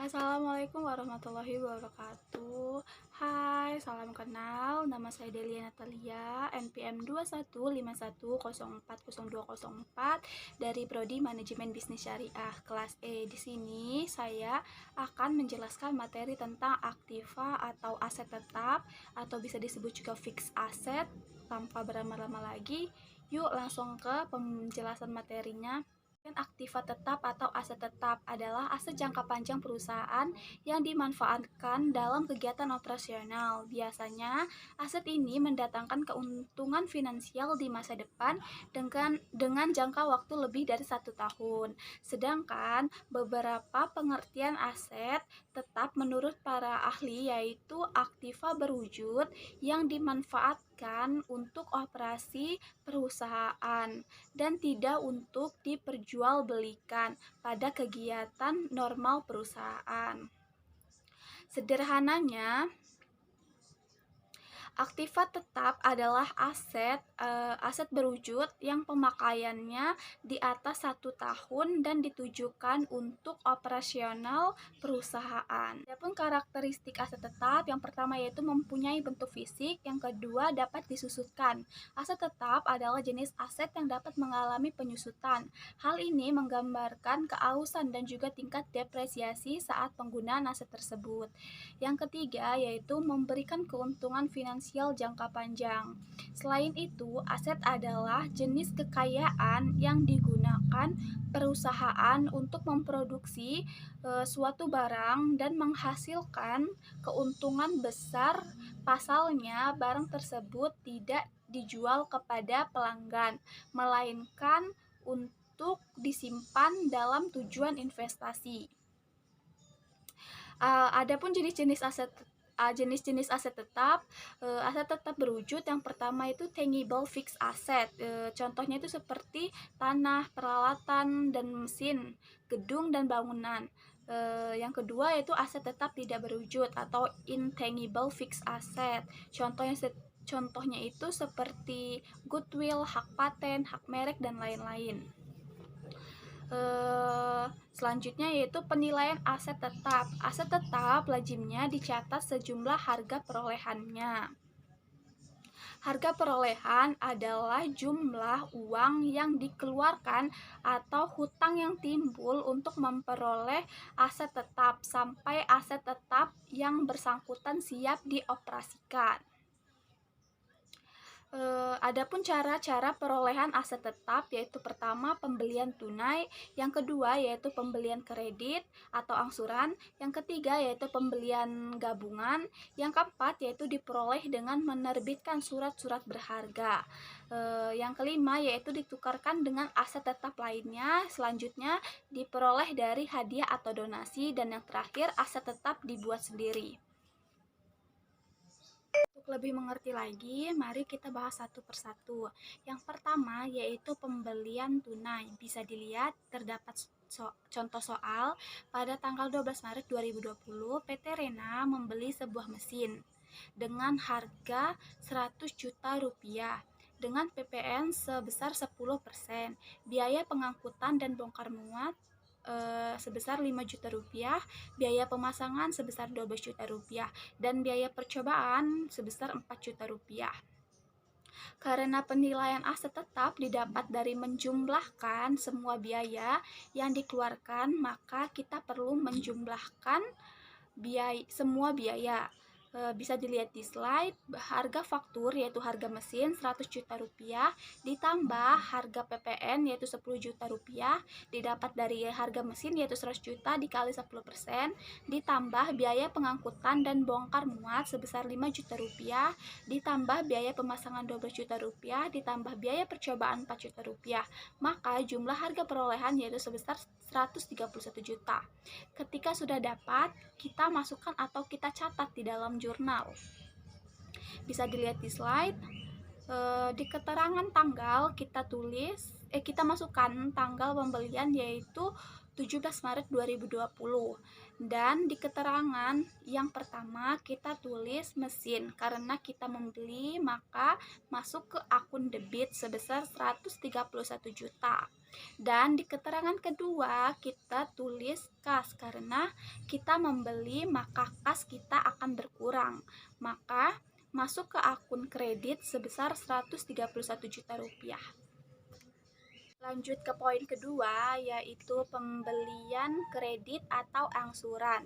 Assalamualaikum warahmatullahi wabarakatuh. Hai, salam kenal. Nama saya Delia Natalia, NPM 21510404204 dari Prodi Manajemen Bisnis Syariah kelas E. Di sini saya akan menjelaskan materi tentang aktiva atau aset tetap atau bisa disebut juga fixed asset. Tanpa berlama-lama lagi, yuk langsung ke penjelasan materinya. Aktiva tetap atau aset tetap adalah aset jangka panjang perusahaan yang dimanfaatkan dalam kegiatan operasional. Biasanya, aset ini mendatangkan keuntungan finansial di masa depan dengan jangka waktu lebih dari 1 tahun. Sedangkan beberapa pengertian aset tetap menurut para ahli yaitu aktiva berwujud yang dimanfaatkan untuk operasi perusahaan dan tidak untuk diperjualbelikan pada kegiatan normal perusahaan. Sederhananya, aktiva tetap adalah aset berwujud yang pemakaiannya di atas 1 tahun dan ditujukan untuk operasional perusahaan. Adapun karakteristik aset tetap, yang pertama yaitu mempunyai bentuk fisik, yang kedua dapat disusutkan. Aset tetap adalah jenis aset yang dapat mengalami penyusutan. Hal ini menggambarkan keausan dan juga tingkat depresiasi saat penggunaan aset tersebut. Yang ketiga yaitu memberikan keuntungan finansial jangka panjang. Selain itu, aset adalah jenis kekayaan yang digunakan perusahaan untuk memproduksi suatu barang dan menghasilkan keuntungan besar. Pasalnya, barang tersebut tidak dijual kepada pelanggan, melainkan untuk disimpan dalam tujuan investasi. Adapun jenis-jenis aset tetap, aset tetap berwujud yang pertama itu tangible fixed asset. Contohnya itu seperti tanah, peralatan dan mesin, gedung dan bangunan. Yang kedua yaitu aset tetap tidak berwujud atau intangible fixed asset. Contohnya itu seperti goodwill, hak paten, hak merek dan lain-lain. Selanjutnya yaitu penilaian aset tetap. Aset tetap lazimnya dicatat sejumlah harga perolehannya. Harga perolehan adalah jumlah uang yang dikeluarkan atau hutang yang timbul untuk memperoleh aset tetap sampai aset tetap yang bersangkutan siap dioperasikan. Adapun cara-cara perolehan aset tetap yaitu pertama pembelian tunai, yang kedua yaitu pembelian kredit atau angsuran, yang ketiga yaitu pembelian gabungan, yang keempat yaitu diperoleh dengan menerbitkan surat-surat berharga. Yang kelima yaitu ditukarkan dengan aset tetap lainnya, selanjutnya diperoleh dari hadiah atau donasi, dan yang terakhir aset tetap dibuat sendiri. Untuk lebih mengerti lagi, mari kita bahas satu persatu. Yang pertama yaitu pembelian tunai. Bisa dilihat terdapat contoh soal pada tanggal 12 Maret 2020 PT Rena membeli sebuah mesin dengan harga 100 juta rupiah dengan PPN sebesar 10%, biaya pengangkutan dan bongkar muat sebesar 5 juta rupiah, biaya pemasangan sebesar 12 juta rupiah, dan biaya percobaan sebesar 4 juta rupiah. Karena penilaian aset tetap didapat dari menjumlahkan semua biaya yang dikeluarkan, maka kita perlu menjumlahkan semua biaya. Bisa dilihat di slide, harga faktur yaitu harga mesin 100 juta rupiah ditambah harga PPN yaitu 10 juta rupiah didapat dari harga mesin yaitu 100 juta dikali 10% ditambah biaya pengangkutan dan bongkar muat sebesar 5 juta rupiah ditambah biaya pemasangan 12 juta rupiah ditambah biaya percobaan 4 juta rupiah, maka jumlah harga perolehan yaitu sebesar 131 juta. Ketika sudah dapat, kita masukkan atau kita catat di dalam jurnal. Bisa dilihat di slide. Di keterangan tanggal kita masukkan tanggal pembelian yaitu 17 Maret 2020. Dan di keterangan yang pertama kita tulis mesin, karena kita membeli maka masuk ke akun debit sebesar 131 juta. Dan di keterangan kedua kita tulis kas, karena kita membeli maka kas kita akan berkurang. Maka masuk ke akun kredit sebesar 131 juta rupiah. Lanjut ke poin kedua, yaitu pembelian kredit atau angsuran.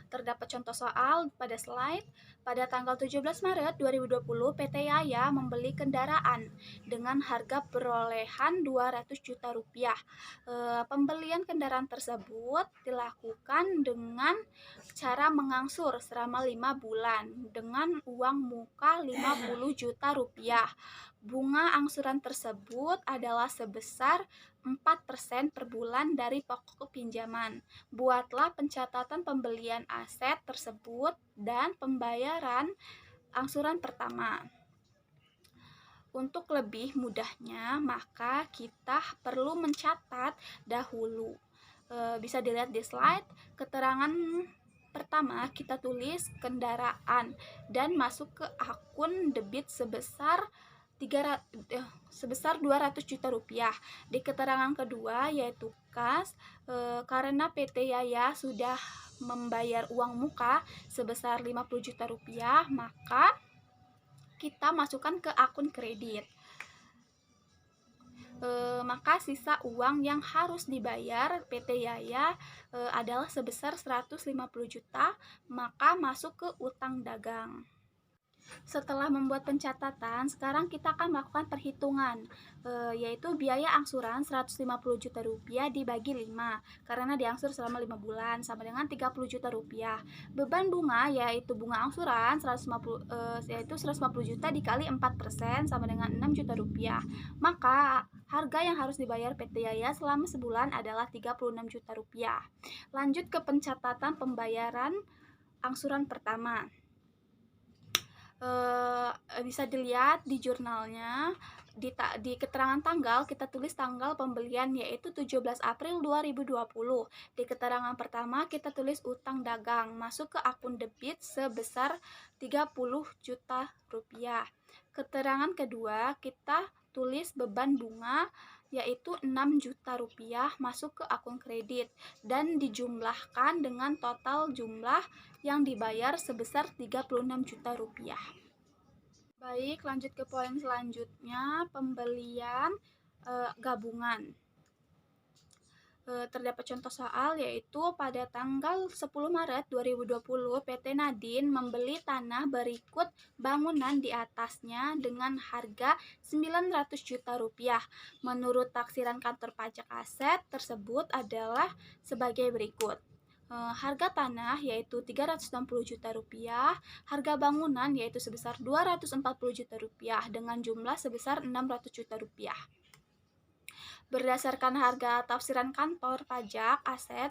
Terdapat contoh soal pada slide. Pada tanggal 17 Maret 2020, PT Yaya membeli kendaraan dengan harga perolehan 200 juta rupiah. Pembelian kendaraan tersebut dilakukan dengan cara mengangsur selama 5 bulan dengan uang muka 50 juta rupiah. Bunga angsuran tersebut adalah sebesar 4% per bulan dari pokok pinjaman. Buatlah pencatatan pembelian aset tersebut dan pembayaran angsuran pertama. Untuk lebih mudahnya, maka kita perlu mencatat dahulu. Bisa dilihat di slide. Keterangan pertama kita tulis kendaraan dan masuk ke akun debit sebesar 200 juta rupiah. Di keterangan kedua yaitu kas, karena PT Yaya sudah membayar uang muka sebesar 50 juta rupiah, maka kita masukkan ke akun kredit. Maka sisa uang yang harus dibayar PT Yaya adalah sebesar 150 juta, maka masuk ke utang dagang. Setelah membuat pencatatan, sekarang kita akan melakukan perhitungan, yaitu biaya angsuran 150 juta rupiah dibagi 5, karena diangsur selama 5 bulan, sama dengan 30 juta rupiah. Beban bunga, yaitu bunga angsuran 150 juta dikali 4%, sama dengan 6 juta rupiah. Maka harga yang harus dibayar PT Yaya selama sebulan adalah 36 juta rupiah. Lanjut ke pencatatan pembayaran angsuran pertama. Bisa dilihat di jurnalnya, di keterangan tanggal kita tulis tanggal pembelian yaitu 17 April 2020. Di keterangan pertama kita tulis utang dagang masuk ke akun debit sebesar 30 juta rupiah. Keterangan kedua kita tulis beban bunga yaitu 6 juta rupiah masuk ke akun kredit dan dijumlahkan dengan total jumlah yang dibayar sebesar 36 juta rupiah. Baik, lanjut ke poin selanjutnya, pembelian gabungan. Terdapat contoh soal yaitu pada tanggal 10 Maret 2020 PT Nadin membeli tanah berikut bangunan di atasnya dengan harga 900 juta rupiah. Menurut taksiran kantor pajak aset tersebut adalah sebagai berikut. Harga tanah yaitu 360 juta rupiah, harga bangunan yaitu sebesar 240 juta rupiah dengan jumlah sebesar 600 juta rupiah. Berdasarkan harga tafsiran kantor pajak aset,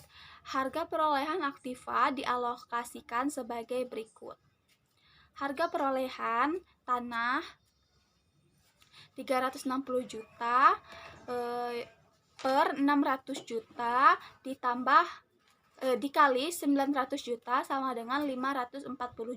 harga perolehan aktiva dialokasikan sebagai berikut. Harga perolehan tanah 360 juta per 600 juta dikali 900 juta sama dengan 540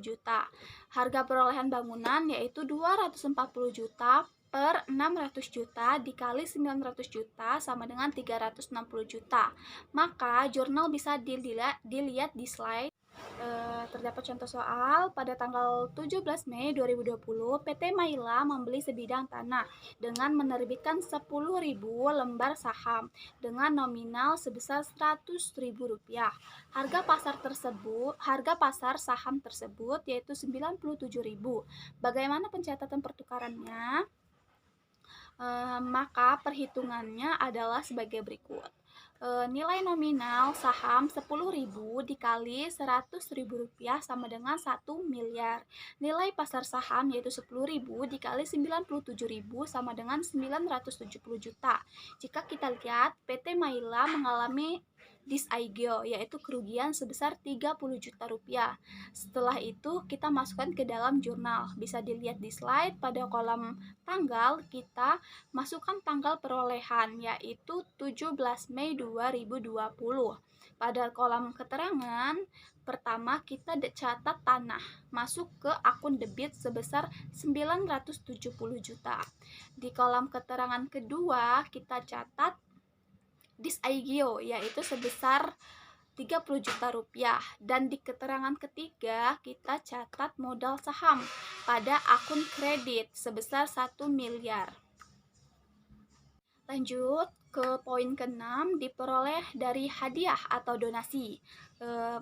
juta. Harga perolehan bangunan yaitu 240 juta per 600 juta dikali 900 juta sama dengan 360 juta. Maka jurnal bisa dilihat di slide. Terdapat contoh soal pada tanggal 17 Mei 2020 PT Maila membeli sebidang tanah dengan menerbitkan 10.000 lembar saham dengan nominal sebesar Rp100.000. Harga pasar saham tersebut yaitu Rp97.000. Bagaimana pencatatan pertukarannya? Maka perhitungannya adalah sebagai berikut. Nilai nominal saham 10.000 dikali Rp100.000 sama dengan 1 miliar. Nilai pasar saham yaitu 10.000 dikali 97.000 sama dengan 970 juta. Jika kita lihat PT Maila mengalami disaigio, yaitu kerugian sebesar 30 juta rupiah. Setelah itu kita masukkan ke dalam jurnal. Bisa dilihat di slide pada kolom tanggal kita masukkan tanggal perolehan, yaitu 17 Mei 2020. Pada kolom keterangan pertama kita catat tanah masuk ke akun debit sebesar 970 juta. Di kolom keterangan kedua kita catat disaigio, yaitu sebesar 30 juta rupiah, dan di keterangan ketiga kita catat modal saham pada akun kredit sebesar 1 miliar. Lanjut ke poin ke-6, diperoleh dari hadiah atau donasi.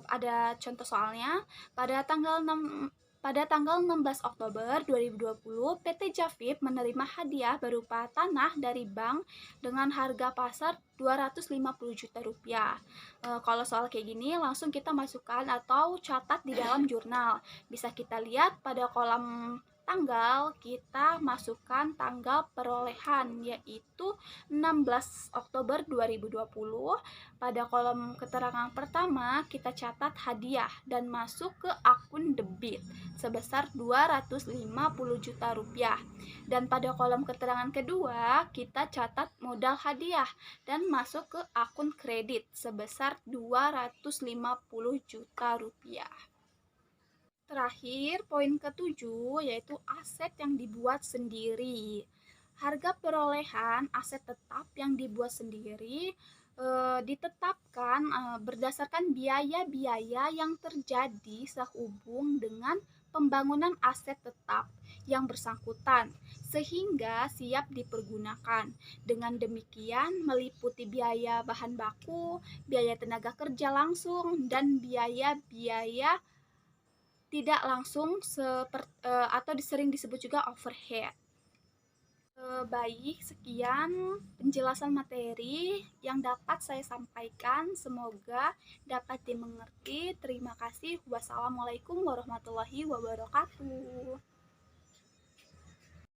Ada contoh soalnya. Pada tanggal 16 Oktober 2020, PT Javip menerima hadiah berupa tanah dari bank dengan harga pasar 250 juta rupiah. Kalau soal kayak gini langsung kita masukkan atau catat di dalam jurnal. Bisa kita lihat pada kolom tanggal kita masukkan tanggal perolehan, yaitu 16 Oktober 2020. Pada kolom keterangan pertama kita catat hadiah dan masuk ke akun debit sebesar 250 juta rupiah. Dan pada kolom keterangan kedua kita catat modal hadiah dan masuk ke akun kredit sebesar 250 juta rupiah. Terakhir, poin ke-7 yaitu aset yang dibuat sendiri. Harga perolehan aset tetap yang dibuat sendiri ditetapkan berdasarkan biaya-biaya yang terjadi sehubung dengan pembangunan aset tetap yang bersangkutan sehingga siap dipergunakan. Dengan demikian meliputi biaya bahan baku, biaya tenaga kerja langsung, dan biaya-biaya tidak langsung atau sering disebut juga overhead. Baik, sekian penjelasan materi yang dapat saya sampaikan. Semoga dapat dimengerti. Terima kasih. Wassalamualaikum warahmatullahi wabarakatuh.